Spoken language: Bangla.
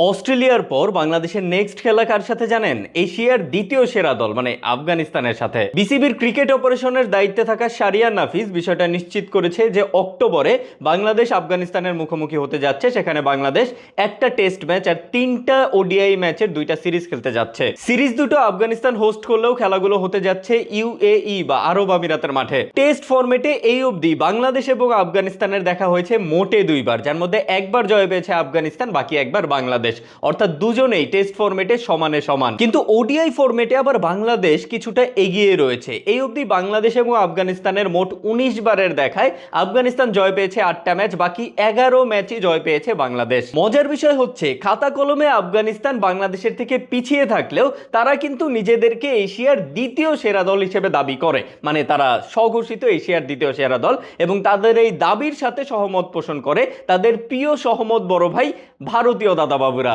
অস্ট্রেলিয়ার পর বাংলাদেশের নেক্সট খেলা কার সাথে জানেন? এশিয়ার দ্বিতীয় সেরা দল মানে আফগানিস্তানের সাথে। বিসিবির ক্রিকেট অপারেশনের দায়িত্বে থাকা শারিয়া নাফিস বিষয়টা নিশ্চিত করেছে যে অক্টোবরে বাংলাদেশ আফগানিস্তানের মুখোমুখি হতে যাচ্ছে। সেখানে বাংলাদেশ একটা টেস্ট ম্যাচ আর 3টা ওডিআই ম্যাচের 2টা সিরিজ খেলতে যাচ্ছে। সিরিজ দুটো আফগানিস্তান হোস্ট করলেও খেলাগুলো হতে যাচ্ছে ইউএই বা আরব আমিরাতের মাঠে। টেস্ট ফরম্যাটে এই অবধি বাংলাদেশ এবং আফগানিস্তানের দেখা হয়েছে মোটে 2বার, যার মধ্যে একবার জয় পেয়েছে আফগানিস্তান, বাকি একবার বাংলাদেশ। অর্থাৎ দুজনেই টেস্ট ফরম্যাটে সমানে সমান। কিন্তু ওডিআই ফরম্যাটে আবার বাংলাদেশ কিছুটা এগিয়ে রয়েছে। এই অবধি বাংলাদেশ এবং আফগানিস্তানের মোট 19 বারের দেখায় আফগানিস্তান জয় পেয়েছে 8টা ম্যাচ, বাকি 11 ম্যাচই জয় পেয়েছে বাংলাদেশ। মজার বিষয় হচ্ছে খাতা কলমে আফগানিস্তান বাংলাদেশের থেকে পিছিয়ে থাকলেও তারা কিন্তু নিজেদেরকে এশিয়ার দ্বিতীয় সেরা দল হিসেবে দাবি করে। মানে তারা স্বঘোষিত এশিয়ার দ্বিতীয় সেরা দল, এবং তাদের এই দাবির সাথে সহমত পোষণ করে তাদের প্রিয় সহমত বড় ভাই ভারতীয় দাদা বাবুরা।